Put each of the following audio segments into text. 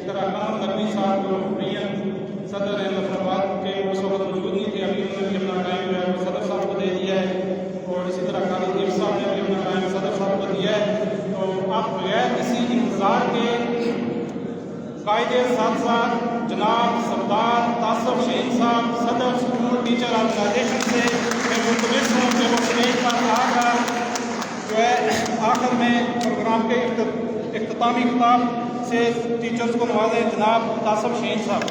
طرح کمر نقوی صاحب جو پریم صدر ہیں مظفرآباد کے اس وقت موجود نہیں تھے، ابھی انہوں نے اپنا ٹائم جو ہے وہ صدر صاحب کو دے دیا ہے، اور اسی طرح قاری دیو صاحب نے بھی اپنا ٹائم صدر صاحب کو دیا ہے۔ تو آپ بغیر کسی انتظار کے قائد اساتذہ جناب سردار تاصف شہین صاحب صدر اسکول ٹیچر آرگنائزیشن سے میں ملتمس ہوں کہ وہ اسٹیج پر آ کر جو ہے آخر میں پروگرام کے اختتامی خطاب سے ٹیچرز کو نوازیں۔ جناب تاصف شہین صاحب۔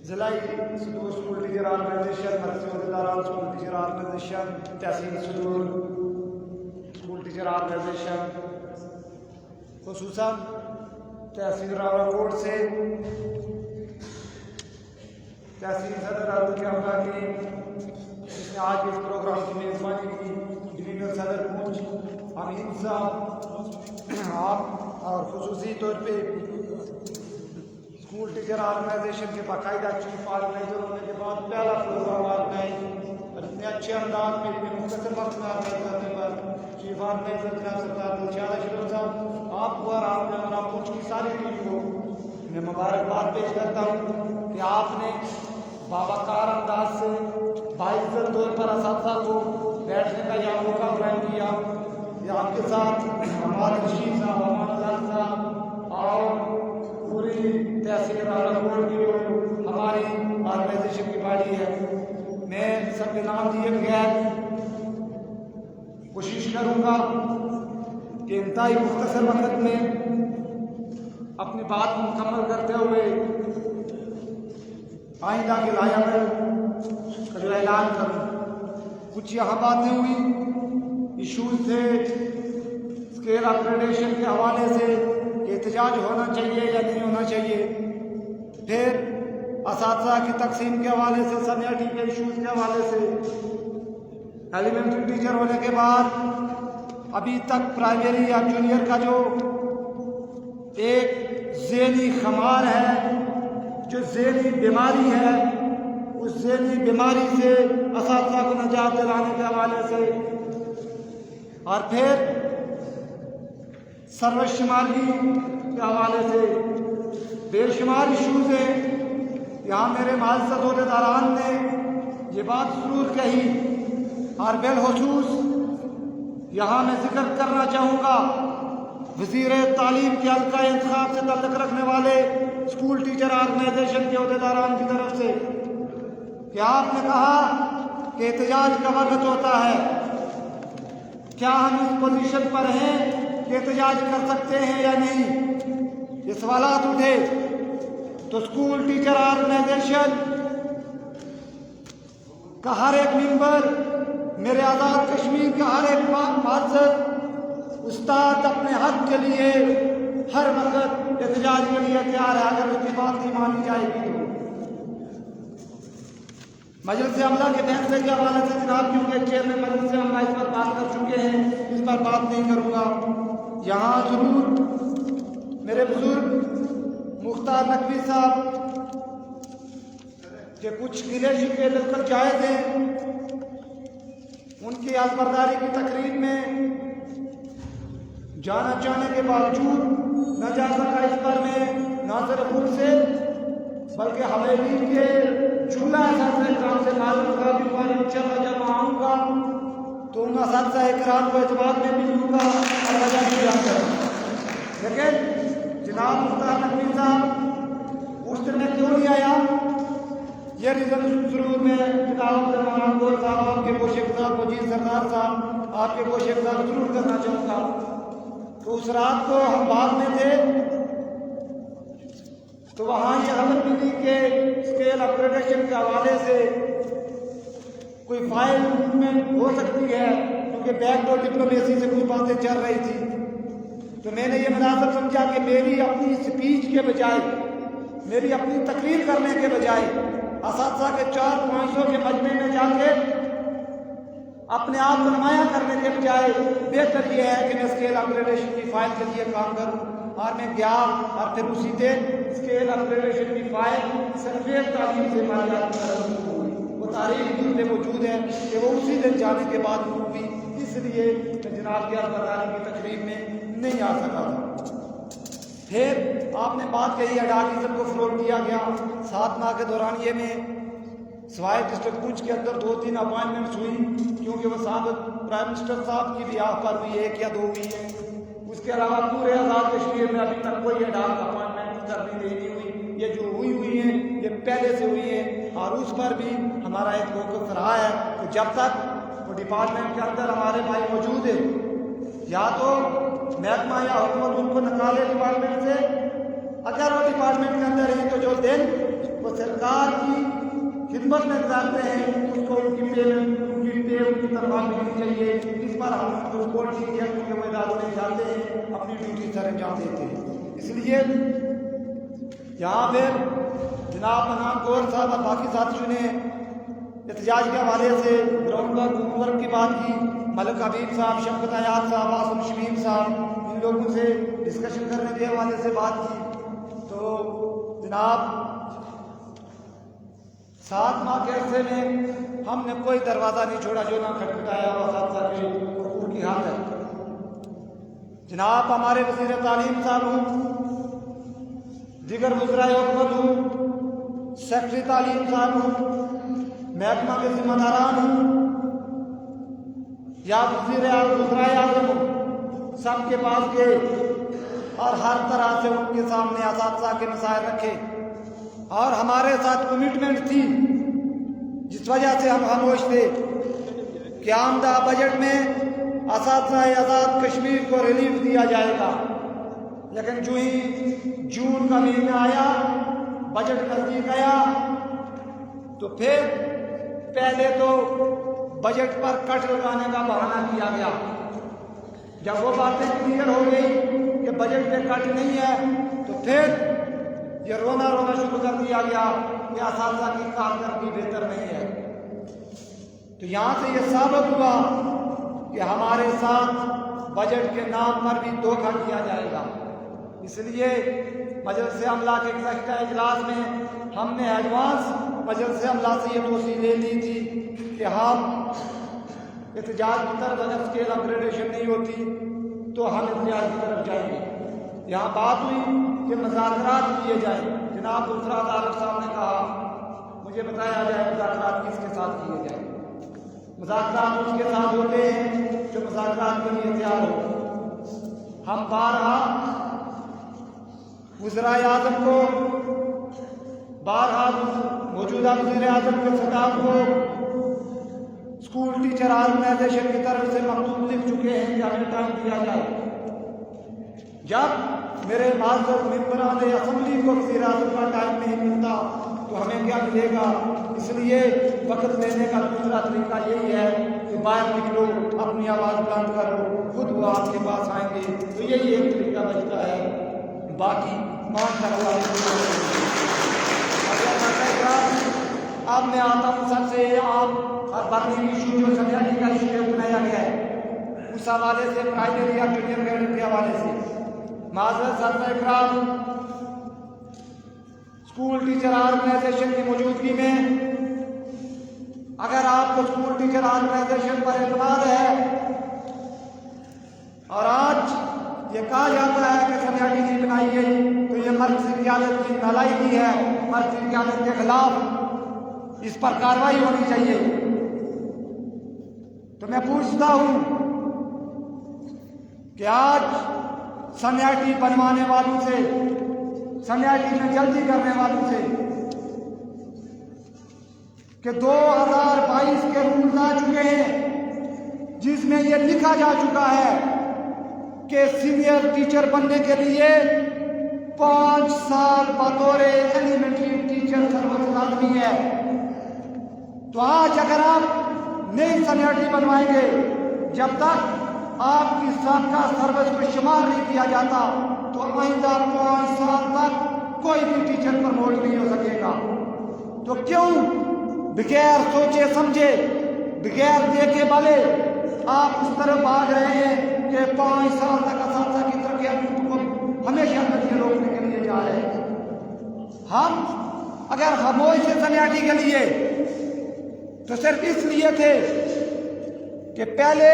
ضلع صدور اسکول ٹیچر آرگنائزیشن، مرکزی عہدیداران اسکول ٹیچر آرگنائزیشن، تحصیل صدور اسکول ٹیچر آرگنائزیشن، خصوصاً تحصیل راولاکوٹ سے تحصیل صدر عبد الکریم کی جس نے آج اس پروگرام کی میزبانی کی، ڈویژنل صدر پونچھ امین صاحب آپ، اور خصوصی طور پہ اسکول ٹیچر آرگنائزیشن کے باقاعدہ چیف آرگنائزر ہونے کے بعد پہلا پروگرام آرگنائز اور اتنے اچھے انداز میں اتنے مختصر وقت میں آرگنائز کرنے پر چیف آرگنائزر جناب سردار دلشاد اشرف صاحب آپ کو اور آپ نے اور آپ کو کی ساری ٹیم کو میں مبارکباد پیش کرتا ہوں کہ آپ نے باوقار انداز سے باعزت طور پر اساتذہ کو بیٹھنے کا یہاں موقع فراہم کیا۔ یہ آپ کے ساتھ ہمارے رشید صاحب، امان اللہ صاحب اور پوری تحصیل راولاکوٹ کی جو ہماری آرگنائزیشن کی باڈی ہے، میں سب کے نام دیے بغیر کوشش کروں گا کہ انتہائی مختصر وقت میں اپنی بات کو مکمل کرتے ہوئے آئندہ کے لائحہ کا جو اعلان کروں۔ کچھ یہاں باتیں ہوئی، ایشوز تھے اسکیل اپگریڈیشن کے حوالے سے، احتجاج ہونا چاہیے یا نہیں ہونا چاہیے، پھر اساتذہ کی تقسیم کے حوالے سے، سینئرٹی کے ایشوز کے حوالے سے، ایلیمنٹری ٹیچر ہونے کے بعد ابھی تک پرائمری یا جونیئر کا جو ایک ذہنی خمار ہے، جو ذہنی بیماری ہے، اس ذہنی بیماری سے اساتذہ کو نجات دلانے کے حوالے سے، اور پھر سروس شماری کے حوالے سے بے شمار ایشوز ہیں۔ یہاں میرے معزز عہدیداران نے یہ بات ضرور کہی، اور بالخصوص یہاں میں ذکر کرنا چاہوں گا وزیر تعلیم کے حلقہ انتخاب سے تعلق رکھنے والے اسکول ٹیچر آرگنائزیشن کے عہدیداران کی طرف سے کہ آپ نے کہا کہ احتجاج کا وقت ہوتا ہے، کیا ہم اس پوزیشن پر ہیں کہ احتجاج کر سکتے ہیں یا نہیں؟ یہ سوالات اٹھے تو اسکول ٹیچر آرگنائزیشن کا ہر ایک ممبر، میرے آزاد کشمیر کا ہر ایک معزز استاد اپنے حق کے لیے ہر وقت احتجاج کے لیے تیار ہے، اگر اس کی بات نہیں مانی جائے گی تو۔ مجلس عملہ کے فیصلے کے حوالے سے جناب، کیونکہ چیئرمین مجلس عملہ اس پر بات کر چکے ہیں، اس پر بات نہیں کروں گا۔ یہاں ضرور میرے بزرگ مختار نقوی صاحب کے کچھ گلے شکوے بالکل جائز ہیں، ان کی حلفبرداری کی تقریب میں جانا چاہنے کے باوجود نہ جا سکا۔ اس پر میں نہ صرف خود سے بلکہ حویلی کے جملہ اساتذہ اکرام سے معلوم کا بھی ہوا، انشاءاللہ جب میں آؤں گا تو ان اساتذہ اکرام کو اعتماد میں بھی لوں گا اور وجہ بھی بیان کروں گا۔ لیکن جناب مختار نقوی صاحب اس دن میں کیوں نہیں آیا، یہ ریزن ضرور میں جناب عبدالرحمان گول صاحب، آپ کے گوشے گزار مجید سردار صاحب، آپ کے گوشے گزار ضرور کرنا چاہوں گا۔ تو اس رات کو ہم بعد میں تھے تو وہاں یہ خبر ملی کہ اسکیل اپگریڈیشن کے حوالے سے کوئی فائل میں ہو سکتی ہے، کیونکہ بیک ڈور ڈپلومیسی سے کچھ باتیں چل رہی تھی۔ تو میں نے یہ مناسب سمجھا کہ میری اپنی اسپیچ کے بجائے، میری اپنی تقریر کرنے کے بجائے، اساتذہ کے 4 پوائنٹوں کے مجمع میں جا کے اپنے آپ کو نمایاں کرنے کے بجائے بہتر یہ ہے کہ میں اسکیل اپگریڈیشن کی فائل کے لیے کام کروں۔ اور میں گیا اور پھر اسی دن اسکیل اپگریڈیشن کی فائل سرفیل تعلیم سے مالیات کی طرف ہوئی. وہ تاریخ بھی میں موجود ہے کہ وہ اسی دن جانے کے بعد ہوئی. اس لیے میں جناب کی بتانے کی تقریب میں نہیں آ سکا تھا. پھر آپ نے بات کہی اڈاٹیزم کو فروغ دیا گیا. 7 ماہ کے دورانیے میں سوائے ڈسٹرکٹ پونچھ کے اندر 2-3 اپوائنٹمنٹس ہوئی کیونکہ وہ سابق پرائم منسٹر صاحب کی بھی پر ہوئی 1 یا 2 ہوئی ہے. اس کے علاوہ پورے آزاد کشمیر میں ابھی تک کوئی اڈاک اپوائنٹمنٹ کرنے نہیں ہوئی. یہ جو ہوئی ہیں یہ پہلے سے ہوئی ہیں اور اس پر بھی ہمارا ایک موقف رہا ہے کہ جب تک وہ ڈپارٹمنٹ کے اندر ہمارے بھائی موجود ہیں یا تو محکمہ یا حکومت ان کو نکالے ڈپارٹمنٹ سے. اگر وہ ڈپارٹمنٹ کے اندر ہیں تو جو دن وہ سرکار کی خدمت میں گزارتے ہیں اس کو ان کی پیمنٹ ان کی تنخواہ ملنی چاہیے. اس پر ہم کو رپورٹ کی ہے کیونکہ وہ اداروں میں جاتے ہیں اپنی ڈیوٹی سر انجام دیتے ہیں. اس لیے یہاں پہ جناب منان گور صاحب اور باقی ساتھیوں نے احتجاج کے حوالے سے گراؤنڈ ورک کی بات کی. ملک حبیب صاحب, شفقت حیات صاحب, عاصم شمیم صاحب ان لوگوں سے ڈسکشن کرنے کے حوالے سے بات کی. تو جناب 7 ماہ کے عرصے میں ہم نے کوئی دروازہ نہیں چھوڑا جو نہ کھٹکھٹایا اور اساتذہ کے حقوق کی حق ہے. جناب ہمارے وزیر تعلیم صاحب ہوں, دیگر وزرائے حکومت ہوں, سیکرٹری تعلیم صاحب ہوں, محکمہ کے ذمہ داران ہوں یا وزرائے اعظم ہوں, سب کے پاس گئے اور ہر طرح سے ان کے سامنے اساتذہ کے مسائل رکھے اور ہمارے ساتھ کمٹمنٹ تھی جس وجہ سے ہم خاموش تھے کہ آمدہ بجٹ میں اساتذہ آزاد کشمیر کو ریلیف دیا جائے گا. لیکن جو ہی جون کا مہینہ آیا, بجٹ نزدیک آیا تو پھر پہلے تو بجٹ پر کٹ لگانے کا بہانہ کیا گیا. جب وہ باتیں کلیئر ہو گئی کہ بجٹ میں کٹ نہیں ہے تو پھر یہ رونا شروع کر دیا گیا کہ اساتذہ کی کارکردگی بہتر نہیں ہے. تو یہاں سے یہ ثابت ہوا کہ ہمارے ساتھ بجٹ کے نام پر بھی دھوکہ کیا جائے گا. اس لیے مجلس عملہ کے گزشتہ اجلاس میں ہم نے ایڈوانس مجلس عملہ سے یہ توثیق لے لی تھی کہ ہم احتجاج کی طرف اگر اسکیل اپگریڈیشن نہیں ہوتی تو ہم احتجاج کی طرف جائیں گے. یہاں بات ہوئی کہ مذاکرات کیے جائیں. جناب دوسرا طارق صاحب نے کہا مجھے بتایا جائے مذاکرات کس کے ساتھ کیے جائیں. مذاکرات اس کے ساتھ ہوتے ہیں جو مذاکرات کے لیے تیار ہو. ہم بارہا وزرائے اعظم کو, بارہا موجودہ وزیر اعظم کے خطاب کو اسکول ٹیچر آرگنائزیشن کی طرف سے مکتوب لکھ چکے ہیں کہ ہمیں ٹائم دیا جائے. جب میرے معزز ممبران اسمبلی کو وزیر اعظم کا ٹائم نہیں ملتا تو ہمیں کیا ملے گا. اس لیے وقت لینے کا دوسرا طریقہ یہی ہے کہ باہر نکلو, اپنی آواز بلند کرو, خود وہ آپ کے پاس آئیں گے. تو یہی ایک طریقہ بچتا ہے. باقی اب میں آتا ہوں سب سے عام اور برنی ایشو جو سنیاٹی کا ایشو بنایا گیا ہے اس حوالے سے پرائمری اور جونیئر کیڈر کے حوالے سے. معذرت صدر اکرام, اسکول ٹیچر آرگنائزیشن کی موجودگی میں اگر آپ کو اسکول ٹیچر آرگنائزیشن پر اعتماد ہے اور آج یہ کہا جاتا ہے کہ سنیاٹی نہیں بنائی گئی تو یہ مرکزی قیادت کی نالائقی ہے, مرکزی قیادت کے خلاف اس پر کارروائی ہونی چاہیے. تو میں پوچھتا ہوں کہ آج سنیاٹی بنوانے والوں سے, سنیاٹی میں جلدی کرنے والوں سے کہ 2022 کے رولز آ چکے ہیں جس میں یہ لکھا جا چکا ہے کہ سینئر ٹیچر بننے کے لیے 5 سال بطور ایلیمنٹری ٹیچر سروس لازمی ہے. تو آج اگر آپ نئی سنیاٹی بنوائیں گے, جب تک آپ کی سابقہ سروس کو شمار نہیں کیا جاتا تو آئندہ 5 سال تک کوئی بھی ٹیچر پروموٹ نہیں ہو سکے گا. تو کیوں بغیر سوچے سمجھے, بغیر دیکھے بھالے آپ اس طرف بھاگ رہے ہیں کہ 5 سال تک اساتذہ کی ترقیات کو ہمیشہ نتیجے روکنے کے لیے جا رہے ہیں. ہم اگر خاموش تھے سنیاٹی کے لیے تو صرف اس لیے تھے کہ پہلے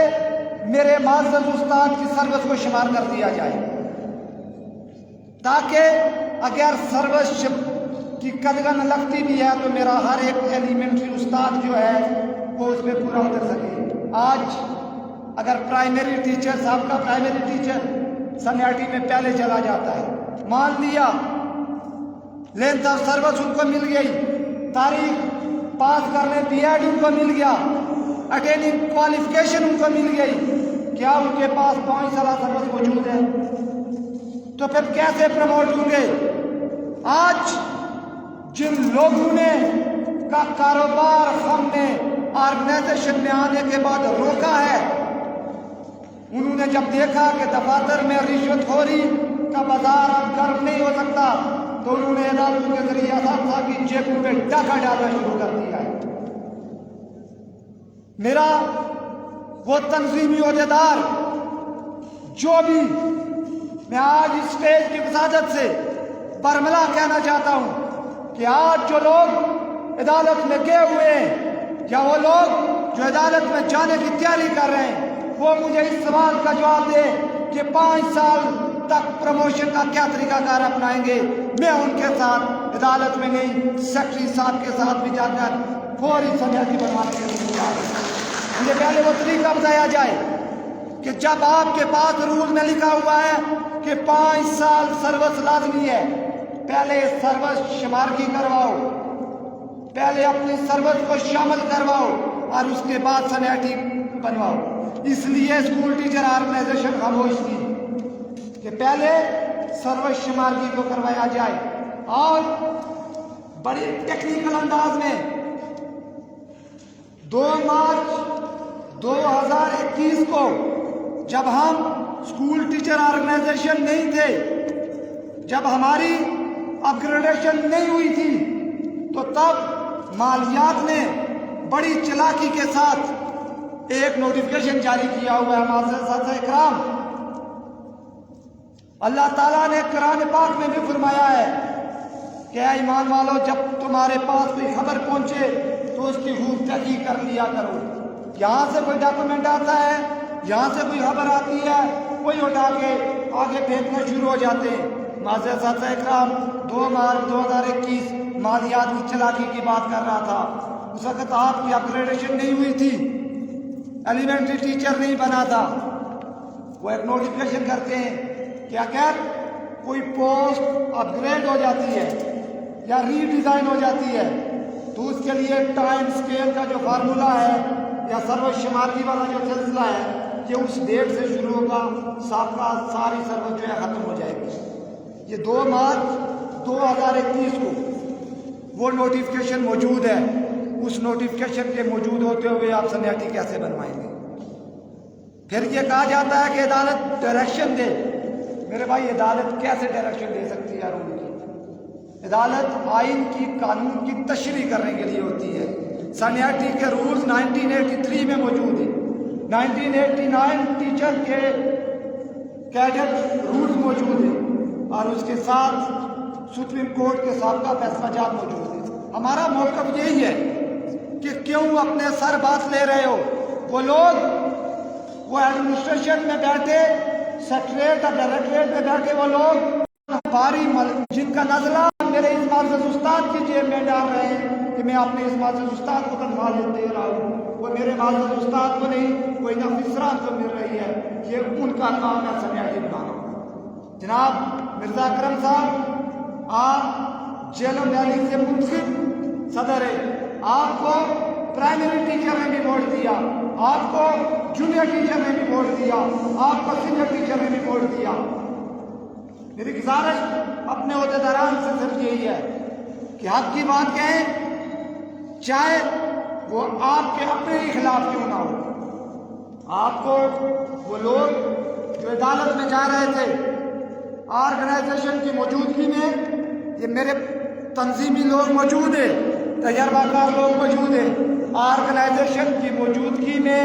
میرے معزز استاد کی سروس کو شمار کر دیا جائے، تاکہ اگر سروس کی قدغن لگتی بھی ہے تو میرا ہر ایک ایلیمنٹری استاد جو ہے وہ اس میں پورا اتر سکے. آج اگر پرائمری ٹیچر صاحب کا پرائمری ٹیچر سنیاٹی میں پہلے چلا جاتا ہے، مان لیا لینتھ آف سروس ان کو مل گئی، تاریخ پاس کرنے پی ایڈ ان کو مل گیا، اٹینڈنگ کوالیفیکیشن ان کو مل گئی، کیا ان کے پاس 5 سالہ سروس موجود ہے؟ تو پھر کیسے پروموٹ ہوں گے؟ آج جن لوگوں نے کا کاروبار ہم نے آرگنائزیشن میں آنے کے بعد روکا ہے، انہوں نے جب دیکھا کہ دفاتر میں رشوت خوری کا بازار اب گرم نہیں ہو سکتا تو انہوں نے عدالتوں کے ذریعے اساتذہ کی جیبوں میں ڈاکہ ڈالنا شروع کر دیا ہے. میرا وہ تنظیمی عہدیدار جو بھی، میں آج اسٹیج کی وسادت سے برملا کہنا چاہتا ہوں کہ آج جو لوگ عدالت میں گئے ہوئے ہیں یا وہ لوگ جو عدالت میں جانے کی تیاری کر رہے ہیں، وہ مجھے اس سوال کا جواب دے کہ 5 سال تک پروموشن کا کیا طریقہ کار اپنائیں گے. میں ان کے ساتھ عدالت میں نہیں، سیکرٹری صاحب کے ساتھ بھی جا کر فوری سنیاٹی بنوانے کے لیے تیار ہوں. مجھے پہلے وہ طریقہ بتایا جائے کہ جب آپ کے پاس رول میں لکھا ہوا ہے کہ 5 سال سروس لازمی ہے، پہلے سروس شمارگی کرواؤ، پہلے اپنی سروس کو شامل کرواؤ اور اس کے بعد سنیاٹی بنواؤ. اس لیے اسکول ٹیچر آرگنائزیشن خاموش تھی کہ پہلے سروس شمارگی کو کروایا جائے. اور بڑی ٹیکنیکل انداز میں 2 مارچ 2021 کو جب ہم اسکول ٹیچر آرگنائزیشن نہیں تھے، جب ہماری اپ گریڈیشن نہیں ہوئی تھی، تو تب مالیات نے بڑی چلاکی کے ساتھ ایک نوٹیفکیشن جاری کیا ہوا ہے. معزز اساتذہ اکرام، اللہ تعالیٰ نے قرآن پاک میں بھی فرمایا ہے کہ اے ایمان والو، جب تمہارے پاس کوئی خبر پہنچے تو اس کی خوب تحقیق کر لیا کرو. یہاں سے کوئی ڈاکومنٹ آتا ہے، یہاں سے کوئی خبر آتی ہے، کوئی اٹھا کے آگے پھینکنا شروع ہو جاتے ہیں. معزز اساتذہ اکرام، 2 مارچ 2021 مالیات کی چلاکی کی بات کر رہا تھا. اس وقت آپ کی اپ گریڈیشن نہیں ہوئی تھی، ایلیمنٹری ٹیچر نہیں بنا تھا. وہ ایک نوٹیفکیشن کرتے ہیں کہ اگر کوئی پوسٹ اپ گریڈ ہو جاتی ہے یا ری ڈیزائن ہو جاتی ہے تو اس کے لیے ٹائم اسکیل کا جو فارمولا ہے یا سروس شمارگی والا جو سلسلہ ہے یہ اس ڈیٹ سے شروع ہوگا، سابقہ ساری سروس جو ہے ختم ہو جائے گی. یہ 2 مارچ 2021 کو وہ نوٹیفکیشن موجود ہے. اس نوٹیفکیشن کے موجود ہوتے ہوئے آپ سنیاٹی کیسے بنوائیں گے؟ پھر یہ کہا جاتا ہے کہ عدالت ڈائریکشن دے. میرے بھائی، عدالت کیسے ڈائریکشن دے سکتی ہے؟ رول کی عدالت آئین کی قانون کی تشریح کرنے کے لیے ہوتی ہے. سنیاٹی کے رولز 1983 میں موجود ہیں. 1989 ٹیچر کے کیڈٹ رولز موجود ہیں اور اس کے ساتھ سپریم کورٹ کے سابقہ فیصلہ جات موجود ہیں. ہمارا موقف یہی ہے کہ کیوں اپنے سر بات لے رہے ہو؟ وہ لوگ وہ ایڈمنسٹریشن میں بیٹھے، سیکریٹریٹ اور ڈائریکٹریٹ میں بیٹھے وہ لوگ باری جن کا نزلہ میرے اس معزز استاد کی جیب میں ڈال رہے ہیں کہ میں اپنے اس معزز استاد کو تنخواہ دے رہا ہوں. وہ میرے معزز استاد کو نہیں، کوئی نہ افسران کو مل رہی ہے. یہ ان کا کام ہے سنیاٹی بنانا. جناب مرزا اکرم صاحب، آپ جیلوں دہلی سے منتخب صدر ہیں. آپ کو پرائمری ٹیچر نے بھی ووٹ دیا، آپ کو جونیئر ٹیچر نے بھی ووٹ دیا، آپ کو سینئر ٹیچر نے بھی ووٹ دیا. میری گزارش اپنے عہدیداران سے صرف یہی ہے کہ حق کی بات کہیں، چاہے وہ آپ کے اپنے ہی خلاف کیوں نہ ہو. آپ کو وہ لوگ جو عدالت میں جا رہے تھے آرگنائزیشن کی موجودگی میں، یہ میرے تنظیمی لوگ موجود ہیں، تجربہ کار لوگ موجود ہیں، آرگنائزیشن کی موجودگی میں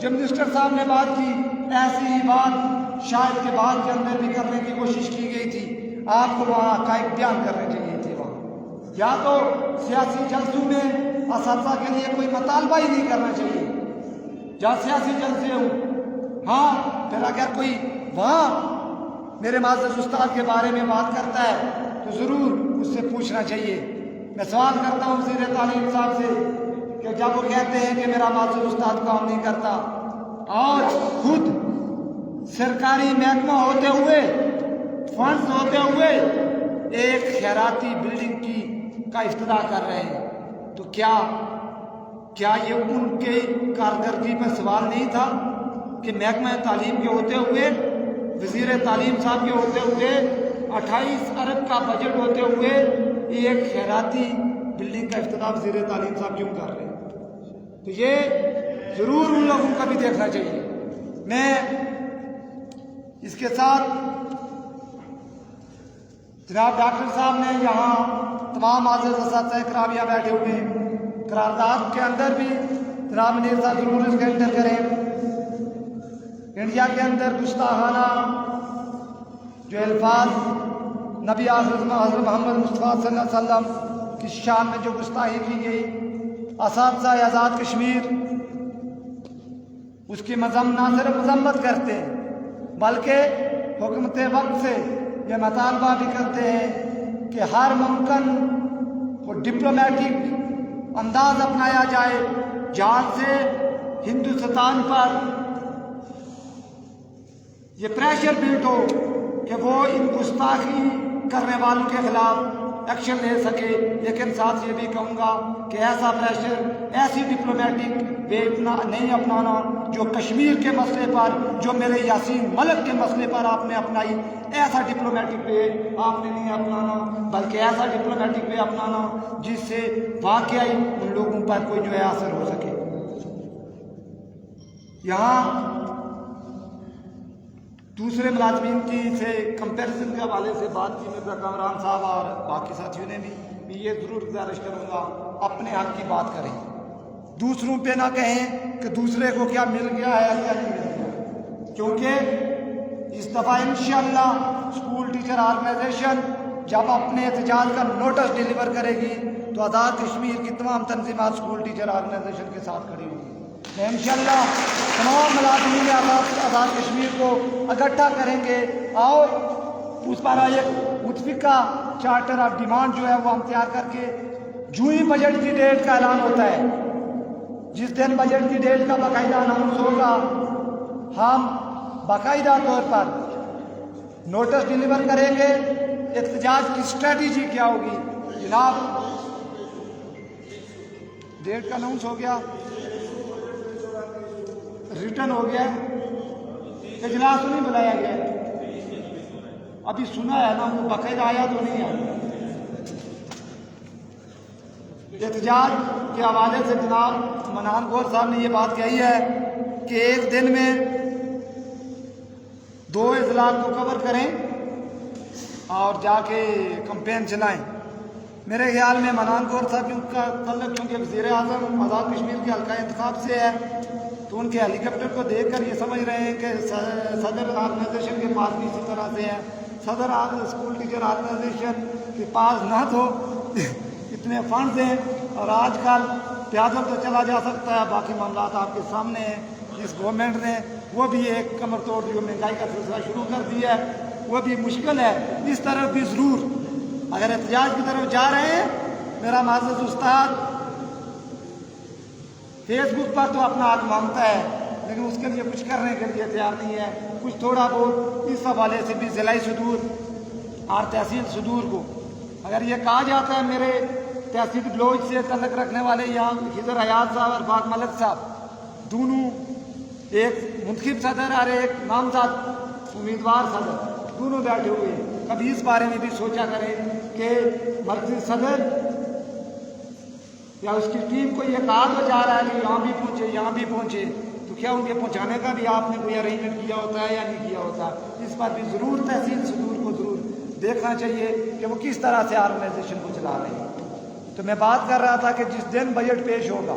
جو منسٹر صاحب نے بات کی ایسی ہی بات شاید کے بعد کے اندر بھی کرنے کی کوشش کی گئی تھی. آپ کو وہاں حقائق بیان کرنے چاہیے تھے. وہاں یا تو سیاسی جلسوں میں اساتذہ کے لیے کوئی مطالبہ ہی نہیں کرنا چاہیے جہاں سیاسی جلسے ہوں. ہاں پھر اگر کوئی وہاں میرے معزز استاد کے بارے میں بات کرتا ہے تو ضرور اس سے پوچھنا چاہیے. میں سوال کرتا ہوں وزیر تعلیم صاحب سے کہ جب وہ کہتے ہیں کہ میرا معزز استاد کام نہیں کرتا اور خود سرکاری محکمہ ہوتے ہوئے فنڈز ہوتے ہوئے ایک خیراتی بلڈنگ کا افتتاح کر رہے ہیں تو کیا یہ ان کے کارکردگی پر سوال نہیں تھا کہ محکمہ تعلیم کے ہوتے ہوئے وزیر تعلیم صاحب کے ہوتے ہوئے 28 ارب کا بجٹ ہوتے ہوئے ایک خیراتی بلڈنگ کا افتتاح وزیر تعلیم صاحب کیوں کر رہے ہیں؟ تو یہ ضرور ان لوگوں کا بھی دیکھنا چاہیے. میں اس کے ساتھ جناب ڈاکٹر صاحب نے یہاں تمام معزز اساتذہ کرام یہاں بیٹھے ہوئے ہیں. قرارداد کے اندر بھی جناب منیر صاحب ضرور اس کا انٹر کریں. انڈیا کے اندر گستاخانہ جو الفاظ نبی حضرت محمد مصطفیٰ صلی اللہ علیہ وسلم کی شان میں جو گستاخی کی گئی اساتذہ آزاد کشمیر اس کی نہ صرف مذمت کرتے ہیں بلکہ حکومت وقت سے یہ مطالبہ بھی کرتے ہیں کہ ہر ممکن کو ڈپلومیٹک انداز اپنایا جائے جہاں سے ہندوستان پر یہ پریشر بلڈ ہو کہ وہ ان گستاخی کرنے والوں کے خلاف ایکشن لے سکے. لیکن ساتھ یہ بھی کہوں گا کہ ایسا پریشر ایسی ڈپلومیٹک وے نہیں اپنانا جو کشمیر کے مسئلے پر جو میرے یاسین ملک کے مسئلے پر آپ نے اپنائی. ایسا ڈپلومیٹک وے آپ نے نہیں اپنانا بلکہ ایسا ڈپلومیٹک وے اپنانا جس سے واقعی ان لوگوں پر کوئی جو ہے اثر ہو سکے. یہاں دوسرے ملازمین کی سے کمپیریزن کے حوالے سے بات کی مرزا کامران صاحب اور باقی ساتھیوں نے بھی. میں یہ ضرور گزارش کروں گا اپنے حق کی بات کریں, دوسروں پہ نہ کہیں کہ دوسرے کو کیا مل گیا ہے یا نہیں مل گیا. کیونکہ اس دفعہ انشاءاللہ اسکول ٹیچر آرگنائزیشن جب اپنے احتجاج کا نوٹس ڈیلیور کرے گی تو آزاد کشمیر کی تمام تنظیمات اسکول ٹیچر آرگنائزیشن کے ساتھ کھڑی ہوگی. انشاءاللہ تمام ملازمین آزاد کشمیر کو اکٹھا کریں گے اور اس پر ایک متفقہ چارٹر آف ڈیمانڈ جو ہے وہ ہم تیار کر کے جو ہی بجٹ کی ڈیٹ کا اعلان ہوتا ہے جس دن بجٹ کی ڈیٹ کا باقاعدہ اناؤنس ہوگا ہم باقاعدہ طور پر نوٹس ڈیلیور کریں گے. احتجاج کی اسٹریٹجی کیا ہوگی جناب؟ ڈیٹ کا اناؤنس ہو گیا, ریٹن ہو گیا, اجلاس نہیں بلایا گیا, ابھی سنا ہے نا وہ باقاعدہ آیا تو نہیں آیا. احتجاج کے حوالے سے جناب منان گور صاحب نے یہ بات کہی ہے کہ ایک دن میں 2 اضلاع کو کور کریں اور جا کے کمپین چلائیں. میرے خیال میں منان گور صاحب کا تعلق کیونکہ وزیر اعظم آزاد کشمیر کے حلقہ انتخاب سے ہے تو ان کے ہیلی کاپٹر کو دیکھ کر یہ سمجھ رہے ہیں کہ صدر آرگنائزیشن کے پاس بھی اسی طرح سے ہے. صدر اسکول ٹیچر آرگنائزیشن کے پاس نہ تو اتنے فنڈز ہیں اور آج کل پیادل تو چلا جا سکتا ہے, باقی معاملات آپ کے سامنے ہیں. جس گورنمنٹ نے وہ بھی ایک کمر توڑ جو مہنگائی کا سلسلہ شروع کر دیا ہے وہ بھی مشکل ہے. اس طرف بھی ضرور اگر احتجاج کی طرف جا رہے ہیں میرا معزز استاد فیس بک پر تو اپنا حق مانگتا ہے لیکن اس کے لیے کچھ کرنے کے لیے تیار نہیں ہے. کچھ تھوڑا بہت اس حوالے سے بھی ضلعی صدور اور تحصیل صدور کو اگر یہ کہا جاتا ہے میرے تحصیل بلوچ سے تعلق رکھنے والے یہاں خضر حیات صاحب اور فاق ملک صاحب دونوں ایک منتخب صدر اور ایک نامزد امیدوار صدر دونوں بیٹھے ہوئے ہیں, کبھی اس بارے میں بھی سوچا کریں کہ مرکزی صدر یا اس کی ٹیم کو یہ کہا تو جا رہا ہے کہ یہاں بھی پہنچے تو کیا ان کے پہنچانے کا بھی آپ نے کوئی ارینجمنٹ کیا ہوتا ہے یا نہیں کیا ہوتا؟ اس پر بھی ضرور تحصیل صدور کو ضرور دیکھنا چاہیے کہ وہ کس طرح سے آرگنائزیشن کو چلا رہے ہیں. تو میں بات کر رہا تھا کہ جس دن بجٹ پیش ہوگا